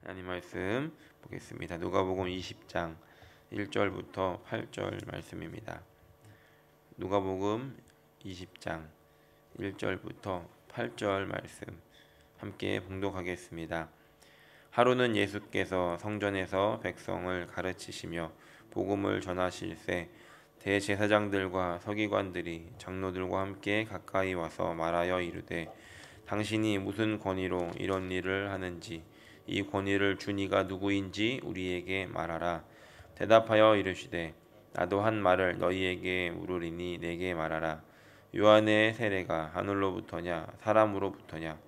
하나님 말씀 보겠습니다. 누가복음 20장 1절부터 8절 말씀입니다. 누가복음 20장 1절부터 8절 말씀 함께 봉독하겠습니다. 하루는 예수께서 성전에서 백성을 가르치시며 복음을 전하실새 대제사장들과 서기관들이 장로들과 함께 가까이 와서 말하여 이르되 당신이 무슨 권위로 이런 일을 하는지 이 권위를 준 이가 누구인지 우리에게 말하라. 대답하여 이르시되 나도 한 말을 너희에게 물으리니 내게 말하라. 요한의 세례가 하늘로부터냐 사람으로부터냐?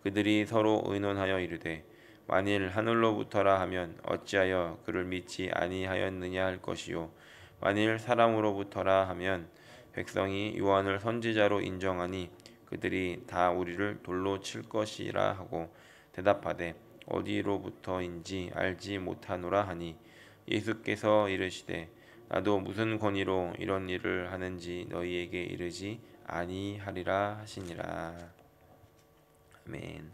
그들이 서로 의논하여 이르되 만일 하늘로부터라 하면 어찌하여 그를 믿지 아니하였느냐 할 것이요 만일 사람으로부터라 하면 백성이 요한을 선지자로 인정하니 그들이 다 우리를 돌로 칠 것이라 하고 대답하되 어디로부터인지 알지 못하노라 하니 예수께서 이르시되 나도 무슨 권위로 이런 일을 하는지 너희에게 이르지 아니하리라 하시니라. 아멘.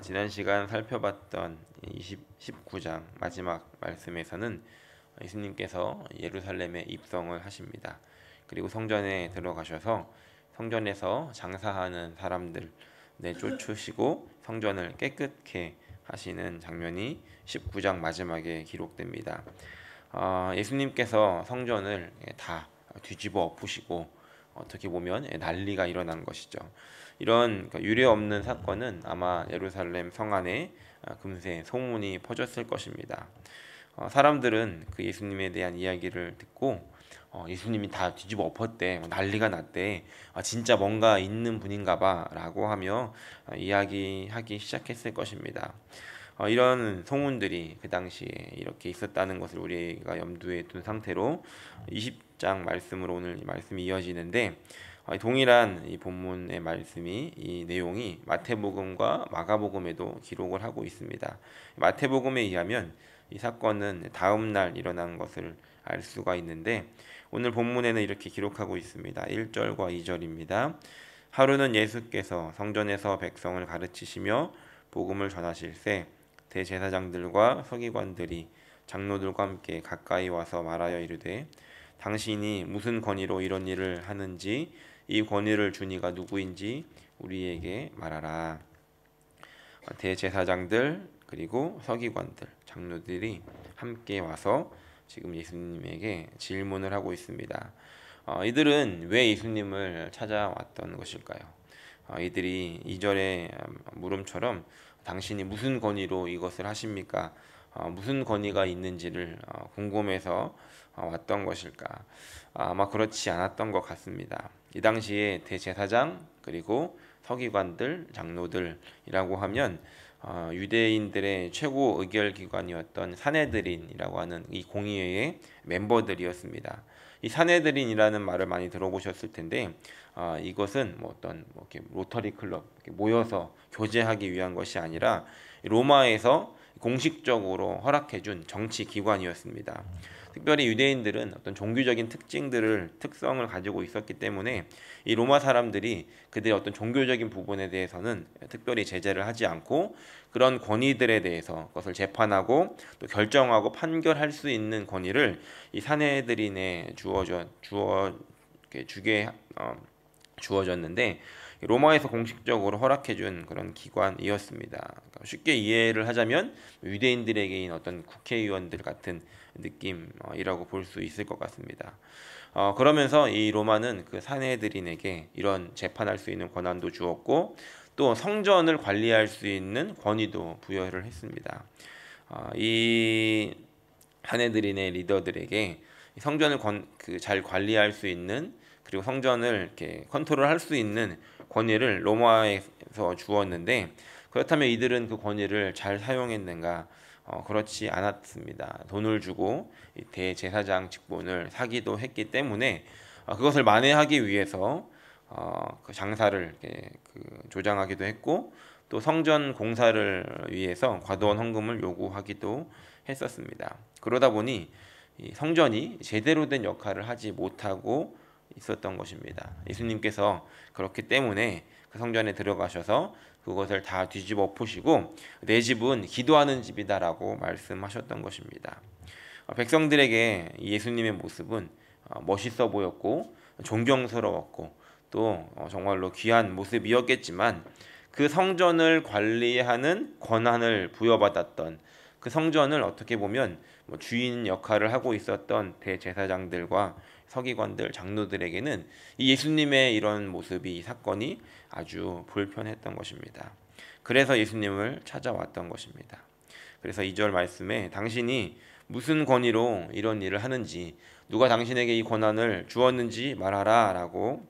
지난 시간 살펴봤던 19장 마지막 말씀에서는 예수님께서 예루살렘에 입성을 하십니다. 그리고 성전에 들어가셔서 성전에서 장사하는 사람들 내쫓으시고 성전을 깨끗게 하시는 장면이 19장 마지막에 기록됩니다. 예수님께서 성전을 다 뒤집어 엎으시고 어떻게 보면 난리가 일어난 것이죠. 이런 유례 없는 사건은 아마 예루살렘 성 안에 금세 소문이 퍼졌을 것입니다. 사람들은 그 예수님에 대한 이야기를 듣고 예수님이 다 뒤집어 엎었대, 난리가 났대, 진짜 뭔가 있는 분인가 봐 라고 하며 이야기하기 시작했을 것입니다. 이런 소문들이 그 당시에 이렇게 있었다는 것을 우리가 염두에 둔 상태로 20장 말씀으로 오늘 말씀이 이어지는데, 동일한 이 본문의 말씀이 이 내용이 마태복음과 마가복음에도 기록을 하고 있습니다. 마태복음에 의하면 이 사건은 다음 날 일어난 것을 알 수가 있는데 오늘 본문에는 이렇게 기록하고 있습니다. 1절과 2절입니다. 하루는 예수께서 성전에서 백성을 가르치시며 복음을 전하실새 대제사장들과 서기관들이 장로들과 함께 가까이 와서 말하여 이르되 당신이 무슨 권위로 이런 일을 하는지 이 권위를 준 이가 누구인지 우리에게 말하라. 대제사장들 그리고 서기관들, 장로들이 함께 와서 지금 예수님에게 질문을 하고 있습니다. 이들은 왜 예수님을 찾아왔던 것일까요? 이들이 2절의 물음처럼 당신이 무슨 권위로 이것을 하십니까? 무슨 권위가 있는지를 궁금해서 왔던 것일까? 아마 그렇지 않았던 것 같습니다. 이 당시에 대제사장 그리고 서기관들, 장로들이라고 하면 유대인들의 최고 의결기관이었던 사네드린이라고 하는 이 공의회의 멤버들이었습니다. 이 사네드린이라는 말을 많이 들어보셨을 텐데 이것은 이렇게 로터리 클럽 이렇게 모여서 교제하기 위한 것이 아니라 로마에서 공식적으로 허락해준 정치 기관이었습니다. 특별히 유대인들은 어떤 종교적인 특성을 가지고 있었기 때문에 이 로마 사람들이 그들의 어떤 종교적인 부분에 대해서는 특별히 제재를 하지 않고 그런 권위들에 대해서 그것을 재판하고 또 결정하고 판결할 수 있는 권위를 이 사네드린에 주어졌는데 로마에서 공식적으로 허락해준 그런 기관이었습니다. 그러니까 쉽게 이해를 하자면 유대인들에게인 어떤 국회의원들 같은 느낌이라고 볼 수 있을 것 같습니다. 그러면서 이 로마는 그 사네드린에게 이런 재판할 수 있는 권한도 주었고 또 성전을 관리할 수 있는 권위도 부여를 했습니다. 이 사네드린의 리더들에게 성전을 잘 관리할 수 있는 그리고 성전을 이렇게 컨트롤할 수 있는 권위를 로마에서 주었는데 그렇다면 이들은 그 권위를 잘 사용했는가? 그렇지 않았습니다. 돈을 주고 대제사장 직분을 사기도 했기 때문에 그것을 만회하기 위해서 그 장사를 조장하기도 했고 또 성전 공사를 위해서 과도한 헌금을 요구하기도 했었습니다. 그러다 보니 이 성전이 제대로 된 역할을 하지 못하고 있었던 것입니다. 예수님께서 그렇기 때문에 그 성전에 들어가셔서 그것을 다 뒤집어 엎으시고 내 집은 기도하는 집이다라고 말씀하셨던 것입니다. 백성들에게 예수님의 모습은 멋있어 보였고 존경스러웠고 또 정말로 귀한 모습이었겠지만 그 성전을 관리하는 권한을 부여받았던 그 성전을 어떻게 보면 주인 역할을 하고 있었던 대제사장들과 서기관들, 장로들에게는 이 예수님의 이런 모습이, 이 사건이 아주 불편했던 것입니다. 그래서 예수님을 찾아왔던 것입니다. 그래서 2절 말씀에 당신이 무슨 권위로 이런 일을 하는지, 누가 당신에게 이 권한을 주었는지 말하라 라고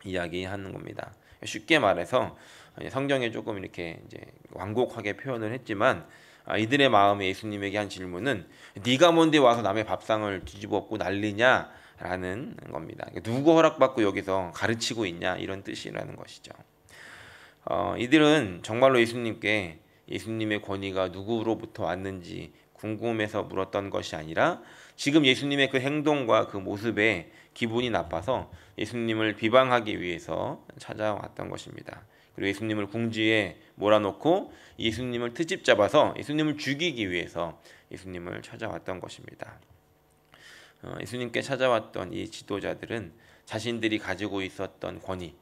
이야기하는 겁니다. 쉽게 말해서 성경에 조금 이렇게 이제 완곡하게 표현을 했지만 이들의 마음에 예수님에게 한 질문은 네가 뭔데 와서 남의 밥상을 뒤집어 엎고 난리냐라는 겁니다. 누구 허락받고 여기서 가르치고 있냐 이런 뜻이라는 것이죠. 이들은 정말로 예수님께 예수님의 권위가 누구로부터 왔는지 궁금해서 물었던 것이 아니라 지금 예수님의 그 행동과 그 모습에 기분이 나빠서 예수님을 비방하기 위해서 찾아왔던 것입니다. 그리고 예수님을 궁지에 몰아놓고 예수님을 트집 잡아서 예수님을 죽이기 위해서 예수님을 찾아왔던 것입니다. 예수님께 찾아왔던 이 지도자들은 자신들이 가지고 있었던 권위,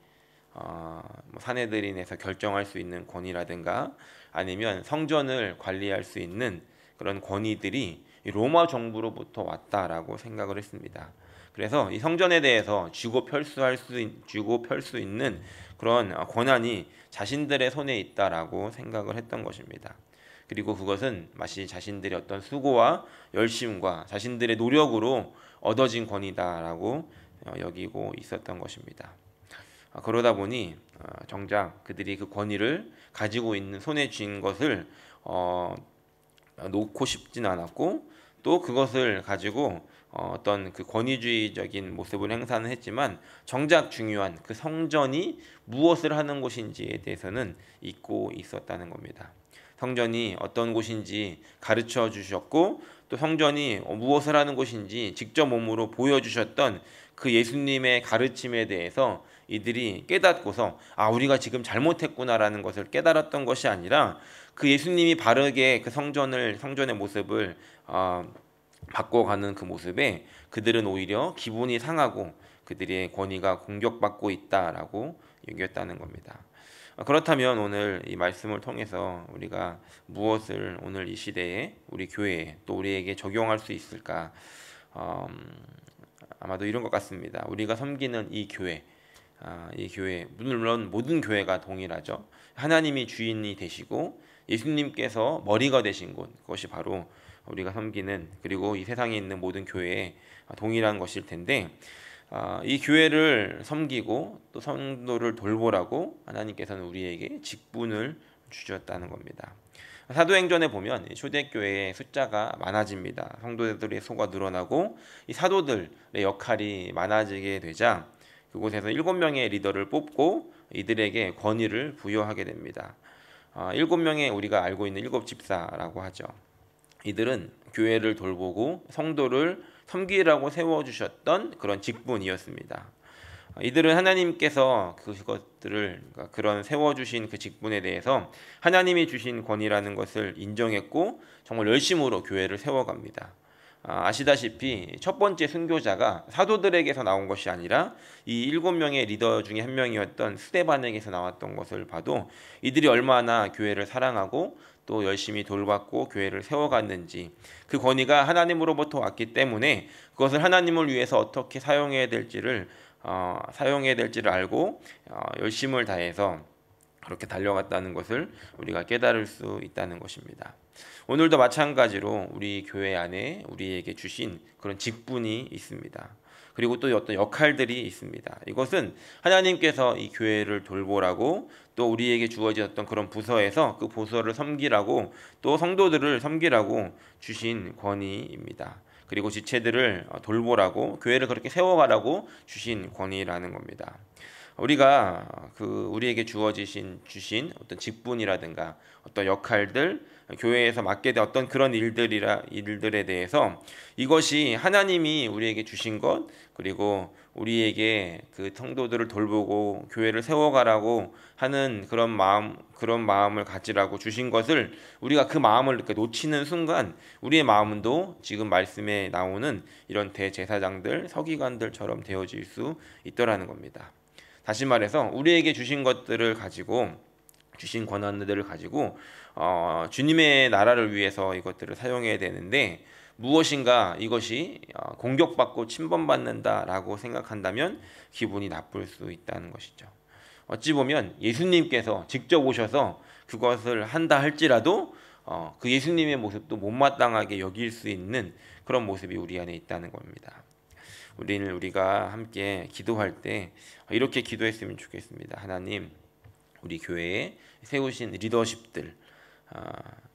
사내들인에서 결정할 수 있는 권위라든가 아니면 성전을 관리할 수 있는 그런 권위들이 로마 정부로부터 왔다라고 생각을 했습니다. 그래서 이 성전에 대해서 쥐고 펼 수 있는 그런 권한이 자신들의 손에 있다라고 생각을 했던 것입니다. 그리고 그것은 마치 자신들의 어떤 수고와 열심과 자신들의 노력으로 얻어진 권위다라고 여기고 있었던 것입니다. 그러다 보니 정작 그들이 그 권위를 가지고 있는 손에 쥔 것을 놓고 싶진 않았고 또 그것을 가지고 어떤 그 권위주의적인 모습을 행사는 했지만 정작 중요한 그 성전이 무엇을 하는 곳인지에 대해서는 잊고 있었다는 겁니다. 성전이 어떤 곳인지 가르쳐 주셨고 또 성전이 무엇을 하는 곳인지 직접 몸으로 보여주셨던 그 예수님의 가르침에 대해서 이들이 깨닫고서 우리가 지금 잘못했구나라는 것을 깨달았던 것이 아니라 그 예수님이 바르게 그 성전의 모습을 바꿔가는 그 모습에 그들은 오히려 기분이 상하고 그들의 권위가 공격받고 있다라고 여겼다는 겁니다. 그렇다면 오늘 이 말씀을 통해서 우리가 무엇을 오늘 이 시대에 우리 교회에 또 우리에게 적용할 수 있을까? 아마도 이런 것 같습니다. 우리가 섬기는 이 교회, 물론 모든 교회가 동일하죠. 하나님이 주인이 되시고 예수님께서 머리가 되신 곳, 그것이 바로 우리가 섬기는 그리고 이 세상에 있는 모든 교회에 동일한 것일 텐데 이 교회를 섬기고 또 성도를 돌보라고 하나님께서는 우리에게 직분을 주셨다는 겁니다. 사도행전에 보면 초대교회의 숫자가 많아집니다. 성도들의 수가 늘어나고 이 사도들의 역할이 많아지게 되자 그곳에서 7명의 리더를 뽑고 이들에게 권위를 부여하게 됩니다. 7명의 우리가 알고 있는 7집사라고 하죠. 이들은 교회를 돌보고 성도를 섬기라고 세워주셨던 그런 직분이었습니다. 이들은 하나님께서 그런 세워주신 그 직분에 대해서 하나님이 주신 권위라는 것을 인정했고 정말 열심으로 교회를 세워갑니다. 아시다시피 첫 번째 순교자가 사도들에게서 나온 것이 아니라 이 7명의 리더 중에 한 명이었던 스데반에게서 나왔던 것을 봐도 이들이 얼마나 교회를 사랑하고 또 열심히 돌봤고 교회를 세워갔는지 그 권위가 하나님으로부터 왔기 때문에 그것을 하나님을 위해서 어떻게 사용해야 될지를 알고 열심을 다해서 그렇게 달려갔다는 것을 우리가 깨달을 수 있다는 것입니다. 오늘도 마찬가지로 우리 교회 안에 우리에게 주신 그런 직분이 있습니다. 그리고 또 어떤 역할들이 있습니다. 이것은 하나님께서 이 교회를 돌보라고 또 우리에게 주어졌던 그런 부서에서 그 부서를 섬기라고 또 성도들을 섬기라고 주신 권위입니다. 그리고 지체들을 돌보라고 교회를 그렇게 세워가라고 주신 권위라는 겁니다. 우리가 우리에게 주신 어떤 직분이라든가 어떤 역할들, 교회에서 맡게 된 어떤 그런 일들에 대해서 이것이 하나님이 우리에게 주신 것, 그리고 우리에게 그 성도들을 돌보고 교회를 세워가라고 하는 그런 마음을 가지라고 주신 것을 우리가 그 마음을 이렇게 놓치는 순간 우리의 마음도 지금 말씀에 나오는 이런 대제사장들, 서기관들처럼 되어질 수 있더라는 겁니다. 다시 말해서 우리에게 주신 것들을 가지고, 주신 권한들을 가지고 주님의 나라를 위해서 이것들을 사용해야 되는데, 무엇인가 이것이 공격받고 침범받는다라고 생각한다면 기분이 나쁠 수 있다는 것이죠. 어찌 보면 예수님께서 직접 오셔서 그것을 한다 할지라도 그 예수님의 모습도 못마땅하게 여길 수 있는 그런 모습이 우리 안에 있다는 겁니다. 우리가 함께 기도할 때 이렇게 기도했으면 좋겠습니다. 하나님, 우리 교회에 세우신 리더십들,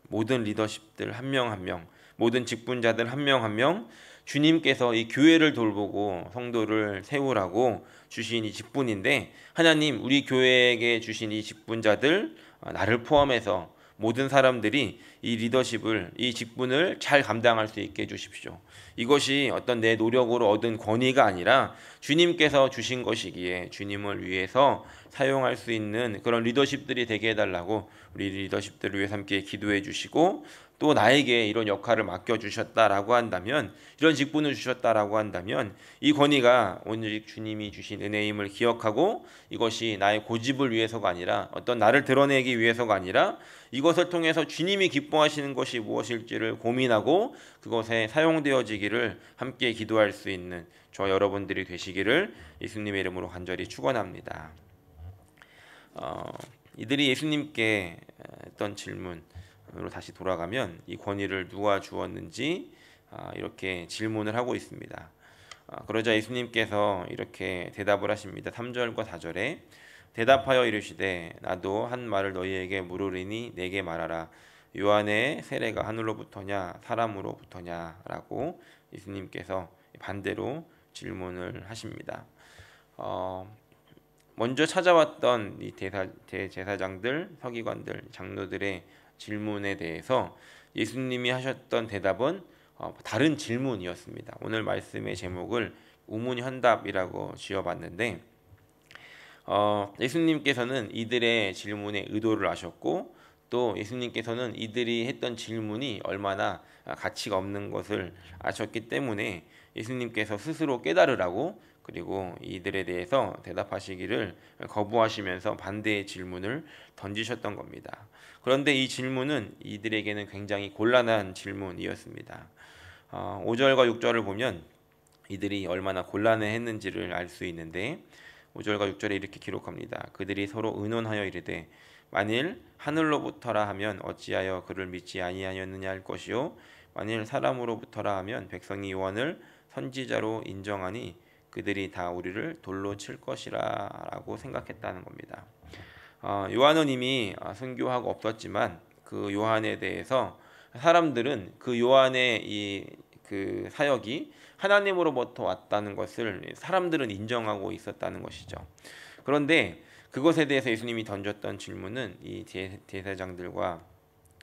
모든 리더십들 한 명 한 명, 모든 직분자들 한 명 한 명, 주님께서 이 교회를 돌보고 성도를 세우라고 주신 이 직분인데, 하나님, 우리 교회에게 주신 이 직분자들, 나를 포함해서 모든 사람들이 이 리더십을, 이 직분을 잘 감당할 수 있게 해주십시오. 이것이 어떤 내 노력으로 얻은 권위가 아니라 주님께서 주신 것이기에 주님을 위해서 사용할 수 있는 그런 리더십들이 되게 해달라고 우리 리더십들을 위해서 함께 기도해 주시고, 또 나에게 이런 역할을 맡겨주셨다라고 한다면, 이런 직분을 주셨다라고 한다면 이 권위가 오직 주님이 주신 은혜임을 기억하고, 이것이 나의 고집을 위해서가 아니라 어떤 나를 드러내기 위해서가 아니라 이것을 통해서 주님이 기뻐하시는 것이 무엇일지를 고민하고 그것에 사용되어지기를 함께 기도할 수 있는 저 여러분들이 되시기를 예수님의 이름으로 간절히 축원합니다. 이들이 예수님께 했던 질문으로 다시 돌아가면 이 권위를 누가 주었는지 이렇게 질문을 하고 있습니다. 그러자 예수님께서 이렇게 대답을 하십니다. 3절과 4절에 대답하여 이르시되 나도 한 말을 너희에게 물으리니 내게 말하라. 요한의 세례가 하늘로부터냐 사람으로부터냐 라고 예수님께서 반대로 질문을 하십니다. 먼저 찾아왔던 이 대제사장들, 서기관들, 장로들의 질문에 대해서 예수님이 하셨던 대답은 다른 질문이었습니다. 오늘 말씀의 제목을 우문현답이라고 지어봤는데, 예수님께서는 이들의 질문의 의도를 아셨고, 또 예수님께서는 이들이 했던 질문이 얼마나 가치가 없는 것을 아셨기 때문에 예수님께서 스스로 깨달으라고, 그리고 이들에 대해서 대답하시기를 거부하시면서 반대의 질문을 던지셨던 겁니다. 그런데 이 질문은 이들에게는 굉장히 곤란한 질문이었습니다. 5절과 6절을 보면 이들이 얼마나 곤란해했는지를 알 수 있는데, 5절과 6절에 이렇게 기록합니다. 그들이 서로 의논하여 이르되 만일 하늘로부터라 하면 어찌하여 그를 믿지 아니하였느냐 할 것이요 만일 사람으로부터라 하면 백성이 요한을 선지자로 인정하니 그들이 다 우리를 돌로 칠 것이라 라고 생각했다는 겁니다. 요한은 이미 순교하고 없었지만 그 요한에 대해서 사람들은 그 요한의 그 사역이 하나님으로부터 왔다는 것을 사람들은 인정하고 있었다는 것이죠. 그런데 그것에 대해서 예수님이 던졌던 질문은 이 대제사장들과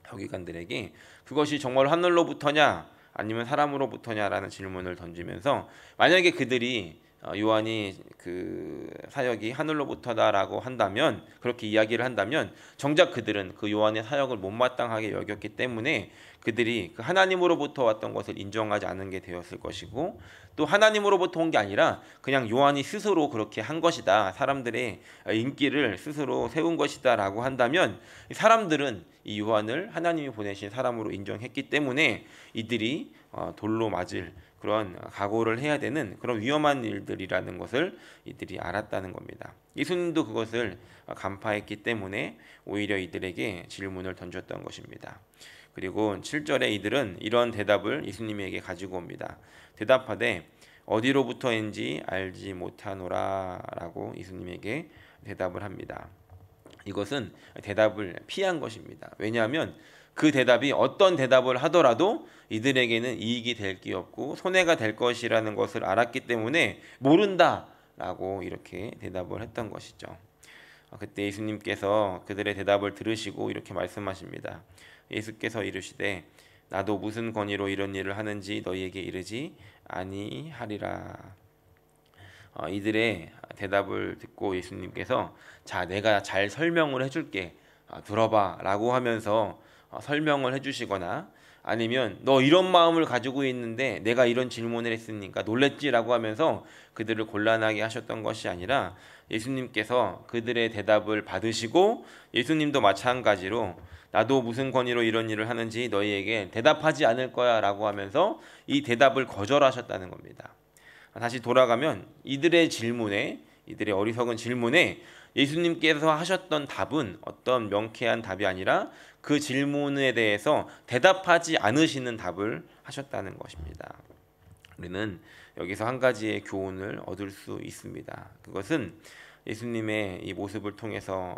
서기관들에게 그것이 정말 하늘로부터냐 아니면 사람으로부터냐라는 질문을 던지면서, 만약에 그들이 요한이 그 사역이 하늘로부터다라고 한다면, 그렇게 이야기를 한다면 정작 그들은 그 요한의 사역을 못마땅하게 여겼기 때문에 그들이 그 하나님으로부터 왔던 것을 인정하지 않은 게 되었을 것이고, 또 하나님으로부터 온 게 아니라 그냥 요한이 스스로 그렇게 한 것이다, 사람들의 인기를 스스로 세운 것이다 라고 한다면 사람들은 이 요한을 하나님이 보내신 사람으로 인정했기 때문에 이들이 돌로 맞을 그런 각오를 해야 되는 그런 위험한 일들이라는 것을 이들이 알았다는 겁니다. 예수님도 그것을 간파했기 때문에 오히려 이들에게 질문을 던졌던 것입니다. 그리고 7절에 이들은 이런 대답을 예수님에게 가지고 옵니다. 대답하되 어디로부터인지 알지 못하노라 라고 예수님에게 대답을 합니다. 이것은 대답을 피한 것입니다. 왜냐하면 그 대답이 어떤 대답을 하더라도 이들에게는 이익이 될 게 없고 손해가 될 것이라는 것을 알았기 때문에 모른다 라고 이렇게 대답을 했던 것이죠. 그때 예수님께서 그들의 대답을 들으시고 이렇게 말씀하십니다. 예수께서 이르시되 나도 무슨 권위로 이런 일을 하는지 너희에게 이르지 아니하리라. 이들의 대답을 듣고 예수님께서 자, 내가 잘 설명을 해줄게, 들어봐 라고 하면서 설명을 해주시거나, 아니면 너 이런 마음을 가지고 있는데 내가 이런 질문을 했으니까 놀랬지 라고 하면서 그들을 곤란하게 하셨던 것이 아니라, 예수님께서 그들의 대답을 받으시고 예수님도 마찬가지로 나도 무슨 권위로 이런 일을 하는지 너희에게 대답하지 않을 거야 라고 하면서 이 대답을 거절하셨다는 겁니다. 다시 돌아가면 이들의 질문에, 이들의 어리석은 질문에 예수님께서 하셨던 답은 어떤 명쾌한 답이 아니라 그 질문에 대해서 대답하지 않으시는 답을 하셨다는 것입니다. 우리는 여기서 한 가지의 교훈을 얻을 수 있습니다. 그것은 예수님의 이 모습을 통해서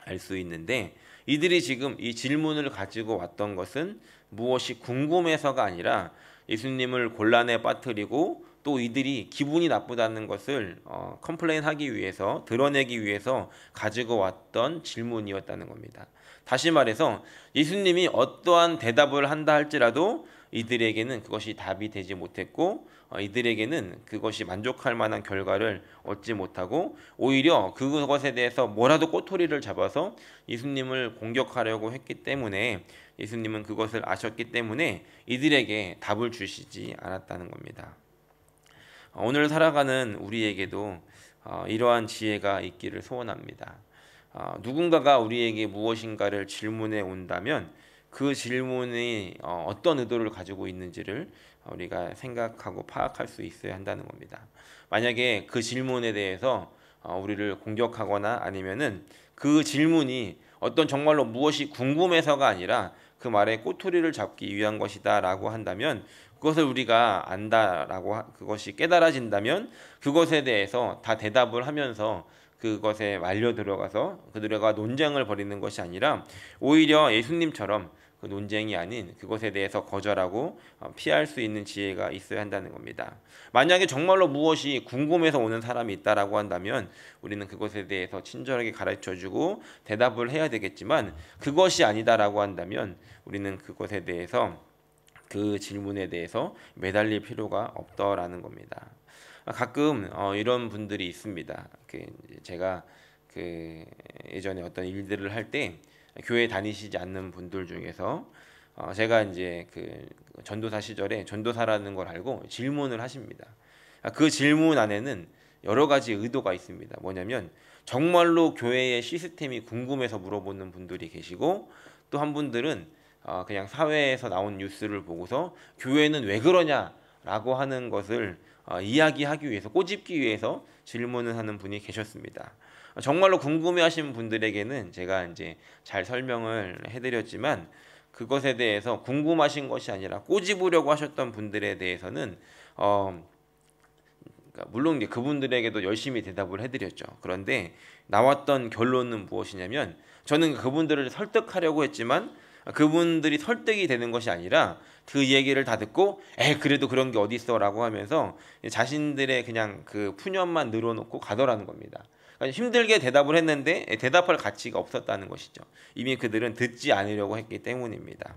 알 수 있는데, 이들이 지금 이 질문을 가지고 왔던 것은 무엇이 궁금해서가 아니라 예수님을 곤란에 빠뜨리고 또 이들이 기분이 나쁘다는 것을 컴플레인하기 위해서, 드러내기 위해서 가지고 왔던 질문이었다는 겁니다. 다시 말해서 예수님이 어떠한 대답을 한다 할지라도 이들에게는 그것이 답이 되지 못했고, 이들에게는 그것이 만족할 만한 결과를 얻지 못하고 오히려 그것에 대해서 뭐라도 꼬투리를 잡아서 예수님을 공격하려고 했기 때문에, 예수님은 그것을 아셨기 때문에 이들에게 답을 주시지 않았다는 겁니다. 오늘 살아가는 우리에게도 이러한 지혜가 있기를 소원합니다. 누군가가 우리에게 무엇인가를 질문해 온다면 그 질문이 어떤 의도를 가지고 있는지를 우리가 생각하고 파악할 수 있어야 한다는 겁니다. 만약에 그 질문에 대해서 우리를 공격하거나 아니면은 그 질문이 어떤 정말로 무엇이 궁금해서가 아니라 그 말에 꼬투리를 잡기 위한 것이다 라고 한다면, 그것을 우리가 안다라고 그것이 깨달아진다면 그것에 대해서 다 대답을 하면서 그것에 말려 들어가서 그들과 논쟁을 벌이는 것이 아니라 오히려 예수님처럼 그 논쟁이 아닌 그것에 대해서 거절하고 피할 수 있는 지혜가 있어야 한다는 겁니다. 만약에 정말로 무엇이 궁금해서 오는 사람이 있다라고 한다면 우리는 그것에 대해서 친절하게 가르쳐주고 대답을 해야 되겠지만, 그것이 아니다라고 한다면 우리는 그것에 대해서, 그 질문에 대해서 매달릴 필요가 없더라는 겁니다. 가끔 이런 분들이 있습니다. 제가 예전에 어떤 일들을 할 때 교회 다니시지 않는 분들 중에서 제가 이제 전도사 시절에 전도사라는 걸 알고 질문을 하십니다. 그 질문 안에는 여러 가지 의도가 있습니다. 뭐냐면 정말로 교회의 시스템이 궁금해서 물어보는 분들이 계시고, 또 한 분들은 그냥 사회에서 나온 뉴스를 보고서 교회는 왜 그러냐라고 하는 것을 이야기하기 위해서, 꼬집기 위해서 질문을 하는 분이 계셨습니다. 정말로 궁금해하신 분들에게는 제가 이제 잘 설명을 해드렸지만, 그것에 대해서 궁금하신 것이 아니라 꼬집으려고 하셨던 분들에 대해서는 물론 이제 그분들에게도 열심히 대답을 해드렸죠. 그런데 나왔던 결론은 무엇이냐면, 저는 그분들을 설득하려고 했지만 그분들이 설득이 되는 것이 아니라 그 얘기를 다 듣고 그래도 그런 게 어디 있어라고 하면서 자신들의 그냥 그 푸념만 늘어놓고 가더라는 겁니다. 그러니까 힘들게 대답을 했는데 대답할 가치가 없었다는 것이죠. 이미 그들은 듣지 않으려고 했기 때문입니다.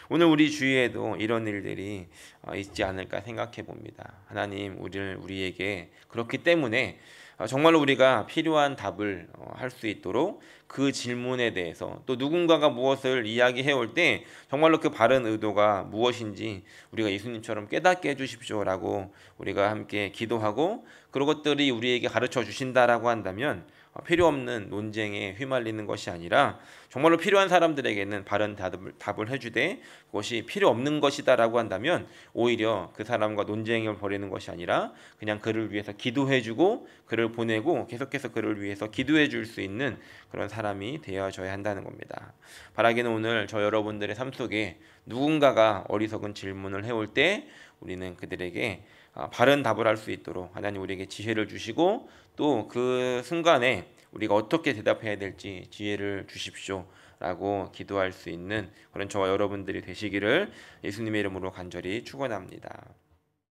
오늘 우리 주위에도 이런 일들이 있지 않을까 생각해 봅니다. 하나님 우리에게 그렇기 때문에 정말로 우리가 필요한 답을 할 수 있도록 그 질문에 대해서, 또 누군가가 무엇을 이야기해 올 때 정말로 그 바른 의도가 무엇인지 우리가 예수님처럼 깨닫게 해주십시오라고 우리가 함께 기도하고, 그런 것들이 우리에게 가르쳐 주신다라고 한다면 필요 없는 논쟁에 휘말리는 것이 아니라 정말로 필요한 사람들에게는 바른 답을 해주되, 그것이 필요 없는 것이다라고 한다면 오히려 그 사람과 논쟁을 벌이는 것이 아니라 그냥 그를 위해서 기도해주고 그를 보내고 계속해서 그를 위해서 기도해 줄 수 있는 그런 사람이 되어져야 한다는 겁니다. 바라기는 오늘 저 여러분들의 삶 속에 누군가가 어리석은 질문을 해올 때 우리는 그들에게 바른 답을 할 수 있도록 하나님 우리에게 지혜를 주시고, 또 그 순간에 우리가 어떻게 대답해야 될지 지혜를 주십시오 라고 기도할 수 있는 그런 저와 여러분들이 되시기를 예수님의 이름으로 간절히 축원합니다.